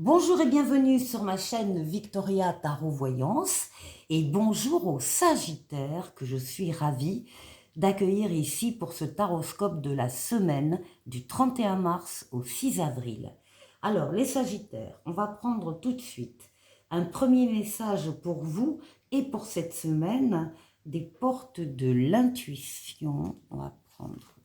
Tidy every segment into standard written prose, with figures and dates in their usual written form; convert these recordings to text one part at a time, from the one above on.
Bonjour et bienvenue sur ma chaîne Victoria Tarot Voyance et bonjour aux Sagittaires que je suis ravie d'accueillir ici pour ce taroscope de la semaine du 31 mars au 6 avril. Alors les Sagittaires, on va prendre tout de suite un premier message pour vous et pour cette semaine des portes de l'intuition. On va prendre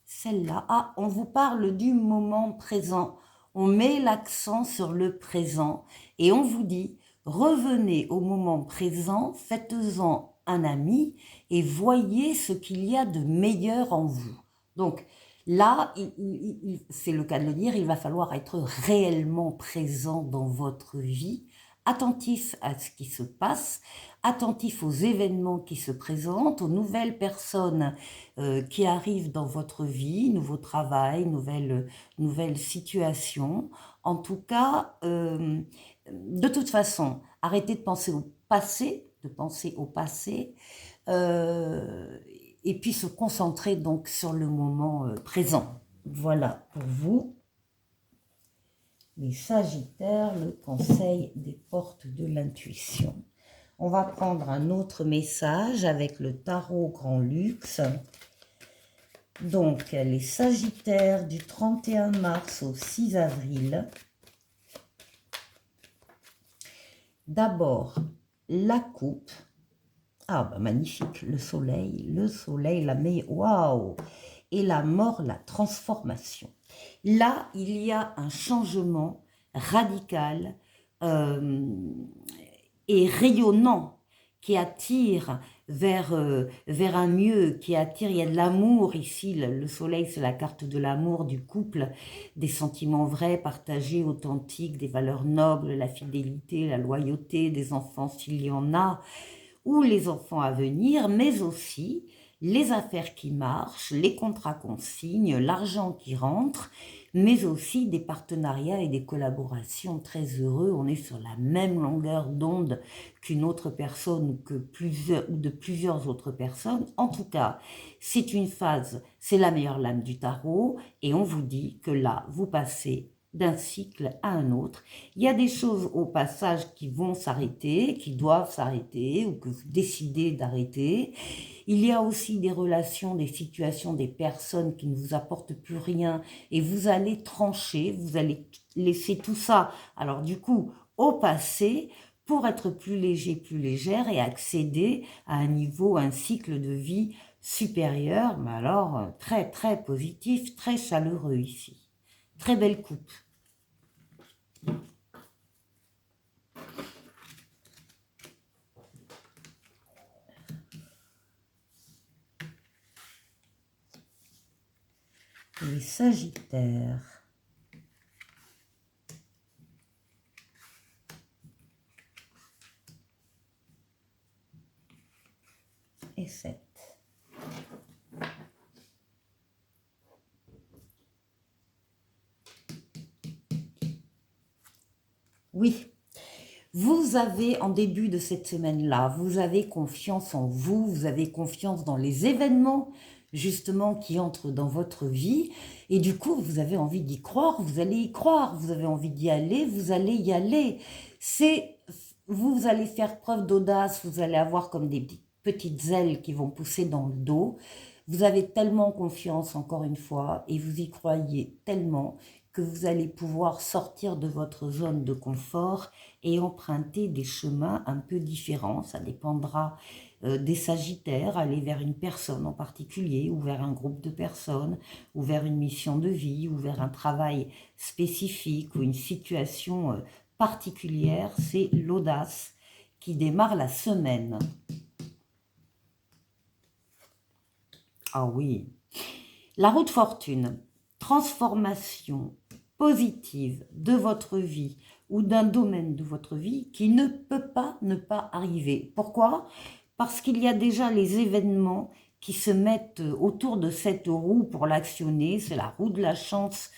celle-là. Ah, on vous parle du moment présent. On met l'accent sur le présent et on vous dit, revenez au moment présent, faites-en un ami et voyez ce qu'il y a de meilleur en vous. Donc là, c'est le cas de le dire, il va falloir être réellement présent dans votre vie, attentif à ce qui se passe, attentif aux événements qui se présentent, aux nouvelles personnes qui arrivent dans votre vie, nouveau travail, nouvelle situation. En tout cas, de toute façon, arrêtez de penser au passé, et puis se concentrer donc sur le moment présent. Voilà pour vous, les Sagittaires, le conseil des portes de l'intuition. On va prendre un autre message avec le tarot Grand Luxe. Donc, les Sagittaires du 31 mars au 6 avril. D'abord, la coupe. Ah, bah magnifique, le soleil, la meilleure. Waouh! Et la mort, la transformation. Là, il y a un changement radical et rayonnant qui attire vers un mieux, qui attire, il y a de l'amour ici, le soleil c'est la carte de l'amour, du couple, des sentiments vrais, partagés, authentiques, des valeurs nobles, la fidélité, la loyauté, des enfants s'il y en a, ou les enfants à venir, mais aussi les affaires qui marchent, les contrats qu'on signe, l'argent qui rentre, mais aussi des partenariats et des collaborations très heureux. On est sur la même longueur d'onde qu'une autre personne ou de plusieurs autres personnes. En tout cas, c'est une phase, c'est la meilleure lame du tarot, et on vous dit que là, vous passez d'un cycle à un autre. Il y a des choses au passage qui vont s'arrêter, qui doivent s'arrêter ou que vous décidez d'arrêter. Il y a aussi des relations, des situations, des personnes qui ne vous apportent plus rien et vous allez trancher, vous allez laisser tout ça, alors du coup, au passé pour être plus léger, plus légère et accéder à un niveau, un cycle de vie supérieur, mais alors très très positif, très chaleureux ici. Très belle coupe. Les Sagittaires. Et 7. Oui, vous avez, en début de cette semaine-là, vous avez confiance en vous, vous avez confiance dans les événements, justement, qui entrent dans votre vie, et du coup, vous avez envie d'y croire, vous allez y croire, vous avez envie d'y aller, vous allez y aller. Vous allez faire preuve d'audace, vous allez avoir comme des petites ailes qui vont pousser dans le dos. Vous avez tellement confiance, encore une fois, et vous y croyez tellement que vous allez pouvoir sortir de votre zone de confort et emprunter des chemins un peu différents. Ça dépendra des Sagittaires, aller vers une personne en particulier, ou vers un groupe de personnes, ou vers une mission de vie, ou vers un travail spécifique, ou une situation particulière. C'est l'audace qui démarre la semaine. Ah oui. La roue de fortune, transformation positive de votre vie ou d'un domaine de votre vie qui ne peut pas ne pas arriver. Pourquoi? Parce qu'il y a déjà les événements qui se mettent autour de cette roue pour l'actionner. C'est la roue de la chance.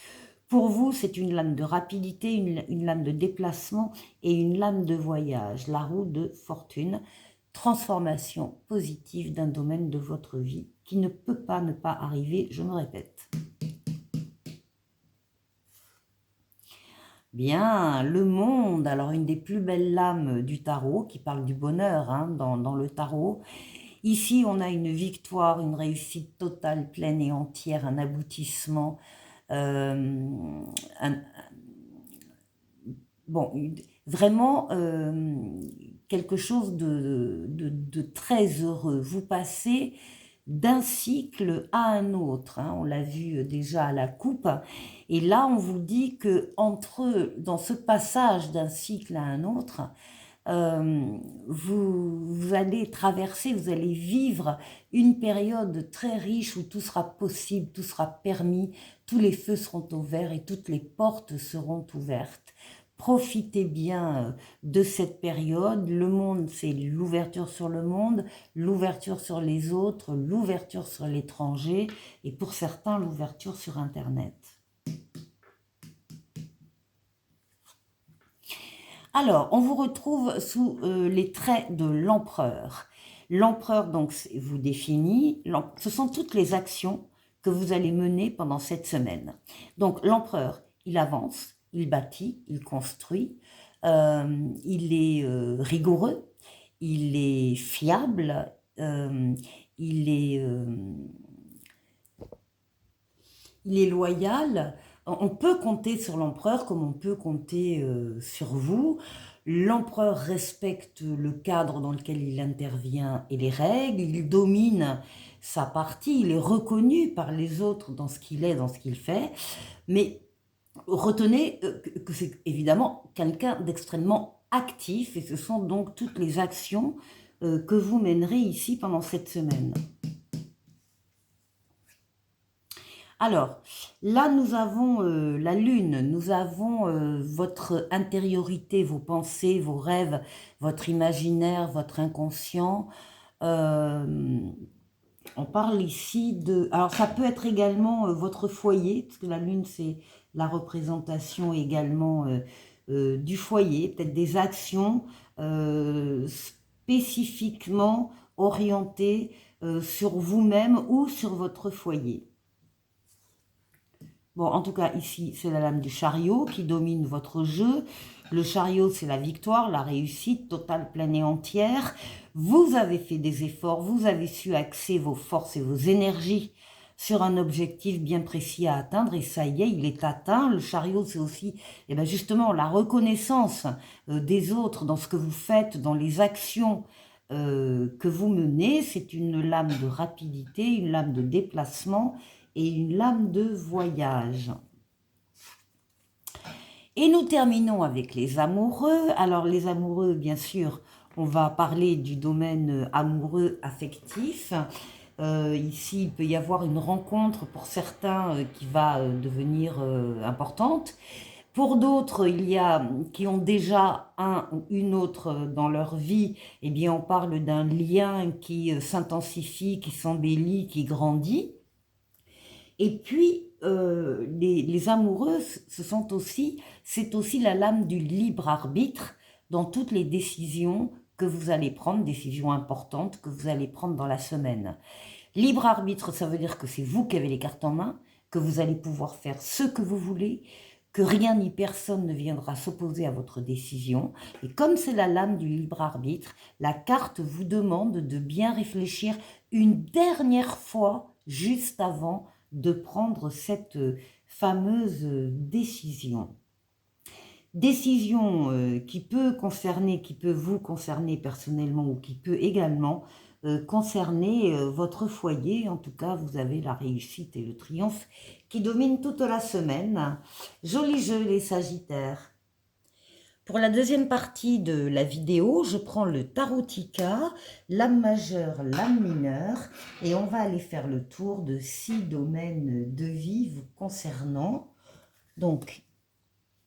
Pour vous, c'est une lame de rapidité, une lame de déplacement et une lame de voyage. La roue de fortune, transformation positive d'un domaine de votre vie qui ne peut pas ne pas arriver, je me répète. Bien, le monde, alors une des plus belles lames du tarot, qui parle du bonheur hein, dans le tarot. Ici, on a une victoire, une réussite totale, pleine et entière, un aboutissement, un, bon, vraiment quelque chose de très heureux. Vous passez d'un cycle à un autre, hein, on l'a vu déjà à la coupe, et là on vous dit que dans ce passage d'un cycle à un autre, vous allez traverser, vous allez vivre une période très riche où tout sera possible, tout sera permis, tous les feux seront ouverts et toutes les portes seront ouvertes. Profitez bien de cette période. Le monde, c'est l'ouverture sur le monde, l'ouverture sur les autres, l'ouverture sur l'étranger et pour certains, l'ouverture sur Internet. Alors, on vous retrouve sous les traits de l'empereur. L'empereur, donc, vous définit, ce sont toutes les actions que vous allez mener pendant cette semaine. Donc, l'empereur, il avance, il bâtit, il construit, il est rigoureux, il est fiable, il est loyal. On peut compter sur l'empereur comme on peut compter sur vous. L'empereur respecte le cadre dans lequel il intervient et les règles. Il domine sa partie. Il est reconnu par les autres dans ce qu'il est, dans ce qu'il fait. Mais retenez que c'est évidemment quelqu'un d'extrêmement actif et ce sont donc toutes les actions que vous mènerez ici pendant cette semaine. Alors, là, nous avons la lune, nous avons votre intériorité, vos pensées, vos rêves, votre imaginaire, votre inconscient. On parle ici de... Alors, ça peut être également votre foyer, parce que la lune, c'est la représentation également du foyer, peut-être des actions spécifiquement orientées sur vous-même ou sur votre foyer. Bon, en tout cas, ici, c'est la lame du chariot qui domine votre jeu. Le chariot, c'est la victoire, la réussite totale, pleine et entière. Vous avez fait des efforts, vous avez su axer vos forces et vos énergies sur un objectif bien précis à atteindre. Et ça y est, il est atteint. Le chariot, c'est aussi justement la reconnaissance des autres dans ce que vous faites, dans les actions que vous menez. C'est une lame de rapidité, une lame de déplacement et une lame de voyage. Et nous terminons avec les amoureux. Alors les amoureux, bien sûr, on va parler du domaine amoureux affectif. Ici, il peut y avoir une rencontre pour certains qui va devenir importante. Pour d'autres, il y a qui ont déjà un ou une autre dans leur vie, eh bien on parle d'un lien qui s'intensifie, qui s'embellit, qui grandit. Et puis, les amoureux, c'est aussi la lame du libre arbitre dans toutes les décisions que vous allez prendre, décisions importantes que vous allez prendre dans la semaine. Libre arbitre, ça veut dire que c'est vous qui avez les cartes en main, que vous allez pouvoir faire ce que vous voulez, que rien ni personne ne viendra s'opposer à votre décision. Et comme c'est la lame du libre arbitre, la carte vous demande de bien réfléchir une dernière fois juste avant de prendre cette fameuse décision. Décision qui peut vous concerner personnellement ou qui peut également concerner votre foyer. En tout cas, vous avez la réussite et le triomphe qui dominent toute la semaine. Joli jeu les Sagittaires. Pour la deuxième partie de la vidéo, je prends le Tarotica, lame majeure, lame mineure, et on va aller faire le tour de 6 domaines de vie vous concernant. Donc,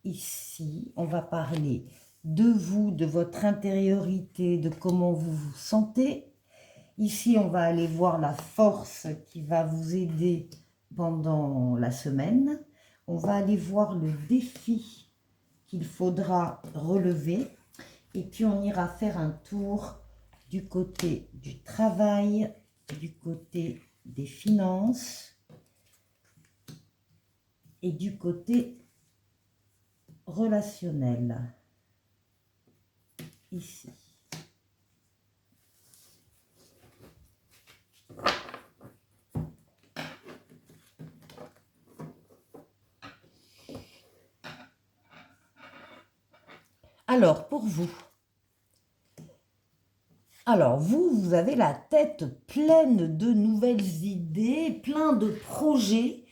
ici, on va parler de vous, de votre intériorité, de comment vous vous sentez. Ici, on va aller voir la force qui va vous aider pendant la semaine. On va aller voir le défi qu'il faudra relever. Et puis, on ira faire un tour du côté du travail, du côté des finances et du côté relationnel, ici. Alors, pour vous, vous avez la tête pleine de nouvelles idées, plein de projets,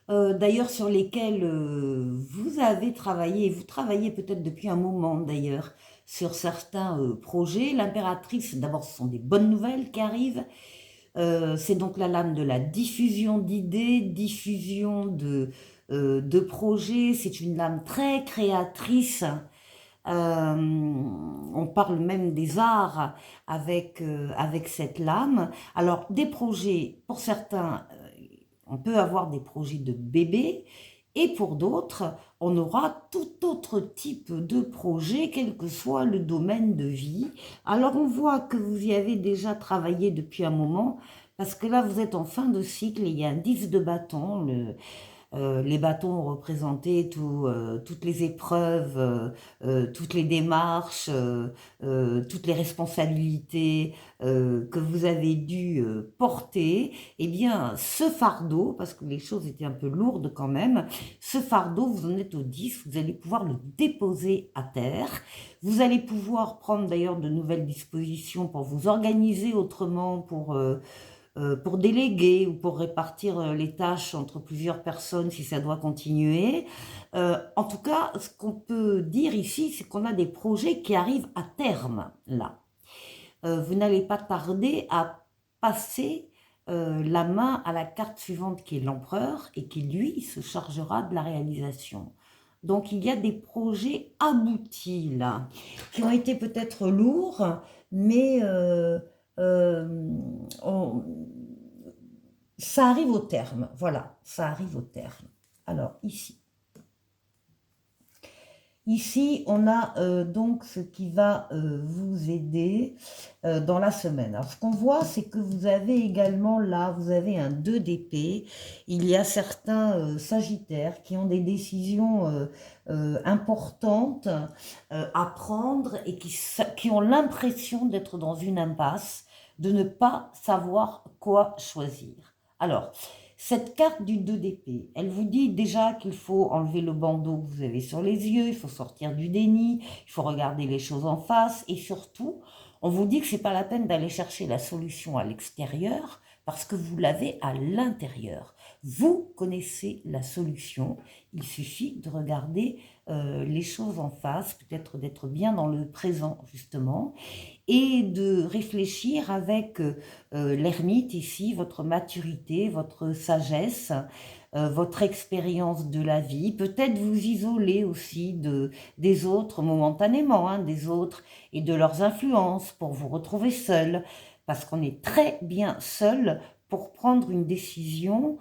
d'ailleurs sur lesquels vous avez travaillé, vous travaillez peut-être depuis un moment d'ailleurs, sur certains projets. L'impératrice, d'abord, ce sont des bonnes nouvelles qui arrivent. C'est donc la lame de la diffusion d'idées, diffusion de projets. C'est une lame très créatrice. On parle même des arts avec cette lame. Alors, des projets, pour certains, on peut avoir des projets de bébés, et pour d'autres, on aura tout autre type de projet, quel que soit le domaine de vie. Alors, on voit que vous y avez déjà travaillé depuis un moment, parce que là, vous êtes en fin de cycle, et il y a un 10 de bâton, les bâtons ont représenté toutes les épreuves, toutes les démarches, toutes les responsabilités que vous avez dû porter. Eh bien, ce fardeau, parce que les choses étaient un peu lourdes quand même, ce fardeau, vous en êtes au 10, vous allez pouvoir le déposer à terre. Vous allez pouvoir prendre d'ailleurs de nouvelles dispositions pour vous organiser autrement, pour déléguer ou pour répartir les tâches entre plusieurs personnes si ça doit continuer. En tout cas, ce qu'on peut dire ici, c'est qu'on a des projets qui arrivent à terme, là. Vous n'allez pas tarder à passer la main à la carte suivante qui est l'empereur et qui, lui, se chargera de la réalisation. Donc, il y a des projets aboutis, là, qui ont été peut-être lourds, mais ça arrive au terme. Voilà, ça arrive au terme. Alors, ici, on a donc ce qui va vous aider dans la semaine. Alors, ce qu'on voit, c'est que vous avez également là, vous avez un 2 d'épée. Il y a certains sagittaires qui ont des décisions importantes à prendre et qui ont l'impression d'être dans une impasse, de ne pas savoir quoi choisir. Alors, cette carte du 2 d'épée, elle vous dit déjà qu'il faut enlever le bandeau que vous avez sur les yeux, il faut sortir du déni, il faut regarder les choses en face, et surtout, on vous dit que ce n'est pas la peine d'aller chercher la solution à l'extérieur parce que vous l'avez à l'intérieur. Vous connaissez la solution, il suffit de regarder les choses en face, peut-être d'être bien dans le présent justement, et de réfléchir avec l'ermite ici, votre maturité, votre sagesse, votre expérience de la vie, peut-être vous isoler aussi des autres momentanément, hein, des autres et de leurs influences pour vous retrouver seul, parce qu'on est très bien seul pour prendre une décision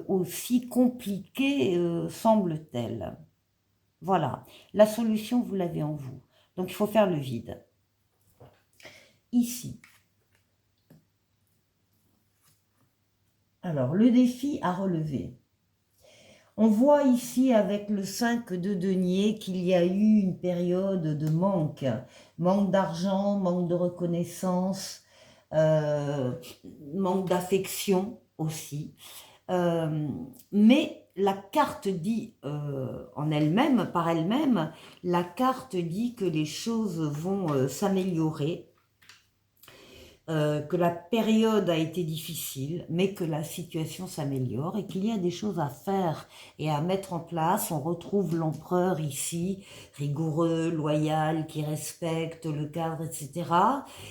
aussi compliquée semble-t-elle. Voilà, la solution, vous l'avez en vous. Donc, il faut faire le vide. Ici. Alors, le défi à relever. On voit ici avec le 5 de denier qu'il y a eu une période de manque. Manque d'argent, manque de reconnaissance, manque d'affection aussi. Mais la carte dit en elle-même, par elle-même, la carte dit que les choses vont s'améliorer, que la période a été difficile, mais que la situation s'améliore et qu'il y a des choses à faire et à mettre en place. On retrouve l'empereur ici, rigoureux, loyal, qui respecte le cadre, etc.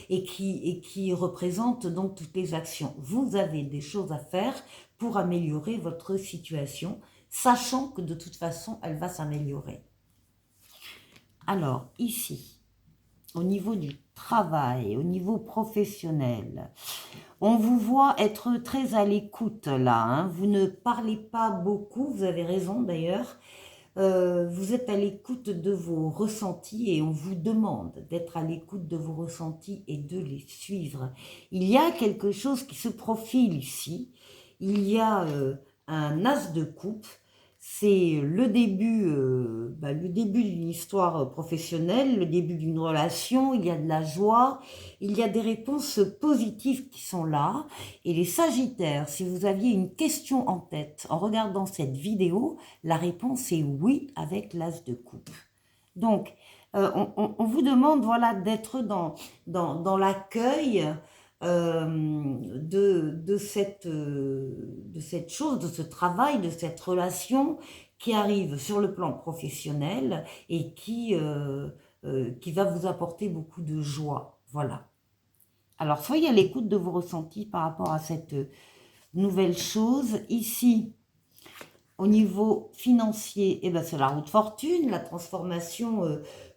et qui représente donc toutes les actions. Vous avez des choses à faire pour améliorer votre situation, sachant que de toute façon, elle va s'améliorer. Alors, ici, au niveau du travail, au niveau professionnel, on vous voit être très à l'écoute là, hein. Vous ne parlez pas beaucoup, vous avez raison d'ailleurs, vous êtes à l'écoute de vos ressentis et on vous demande d'être à l'écoute de vos ressentis et de les suivre. Il y a quelque chose qui se profile ici, il y a un as de coupe. C'est le début le début d'une histoire professionnelle, le début d'une relation, il y a de la joie, il y a des réponses positives qui sont là. Et les Sagittaires, si vous aviez une question en tête en regardant cette vidéo, la réponse est oui avec l'As de coupe. Donc, on vous demande voilà, d'être dans l'accueil de cette chose, de ce travail, de cette relation qui arrive sur le plan professionnel et qui va vous apporter beaucoup de joie. Voilà. Alors, soyez à l'écoute de vos ressentis par rapport à cette nouvelle chose. Ici, au niveau financier, eh ben, c'est la roue de fortune, la transformation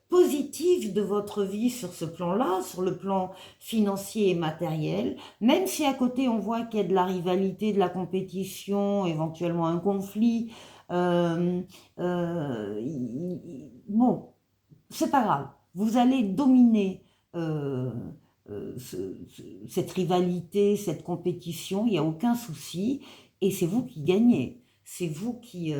positive de votre vie sur ce plan-là, sur le plan financier et matériel, même si à côté on voit qu'il y a de la rivalité, de la compétition, éventuellement un conflit, bon, c'est pas grave, vous allez dominer cette rivalité, cette compétition, il n'y a aucun souci, et c'est vous qui gagnez, c'est vous qui...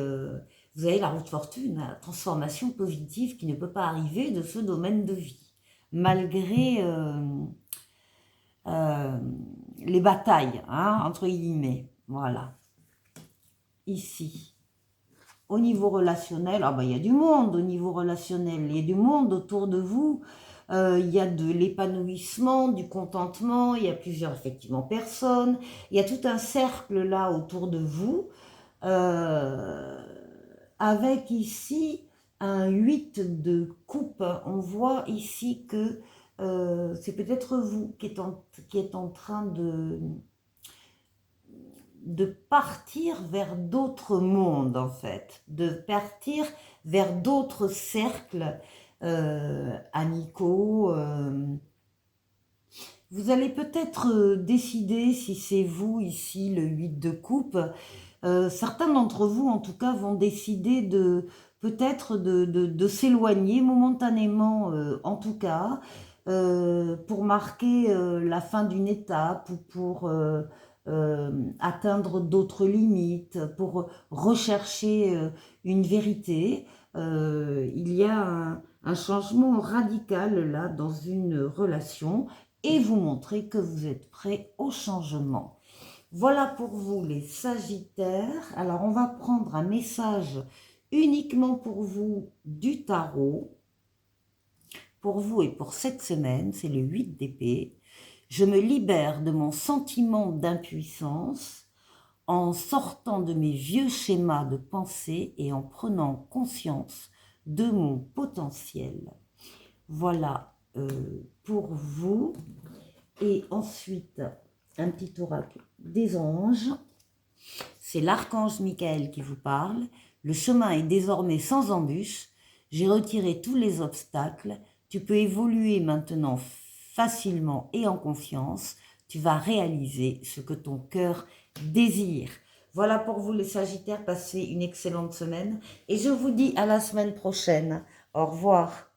vous avez la roue de fortune, la transformation positive qui ne peut pas arriver de ce domaine de vie, malgré les batailles, hein, entre guillemets. Voilà. Ici. Au niveau relationnel, ah ben, il y a du monde au niveau relationnel, il y a du monde autour de vous, il y a de l'épanouissement, du contentement, il y a plusieurs, effectivement, personnes, il y a tout un cercle là autour de vous, avec ici un 8 de coupe. On voit ici que c'est peut-être vous qui êtes en train de partir vers d'autres mondes, en fait, de partir vers d'autres cercles amicaux. Vous allez peut-être décider, si c'est vous ici, le 8 de coupe, certains d'entre vous, en tout cas, vont décider de peut-être de s'éloigner momentanément, en tout cas, pour marquer la fin d'une étape ou pour atteindre d'autres limites, pour rechercher une vérité. Il y a un changement radical là dans une relation et vous montrer que vous êtes prêt au changement. Voilà pour vous les Sagittaires. Alors on va prendre un message uniquement pour vous du tarot. Pour vous et pour cette semaine, c'est le 8 d'épée. Je me libère de mon sentiment d'impuissance en sortant de mes vieux schémas de pensée et en prenant conscience de mon potentiel. Voilà pour vous. Et ensuite, un petit oracle des anges. C'est l'archange Michael qui vous parle. Le chemin est désormais sans embûche. J'ai retiré tous les obstacles. Tu peux évoluer maintenant facilement et en confiance. Tu vas réaliser ce que ton cœur désire. Voilà pour vous les Sagittaires. Passez une excellente semaine. Et je vous dis à la semaine prochaine. Au revoir.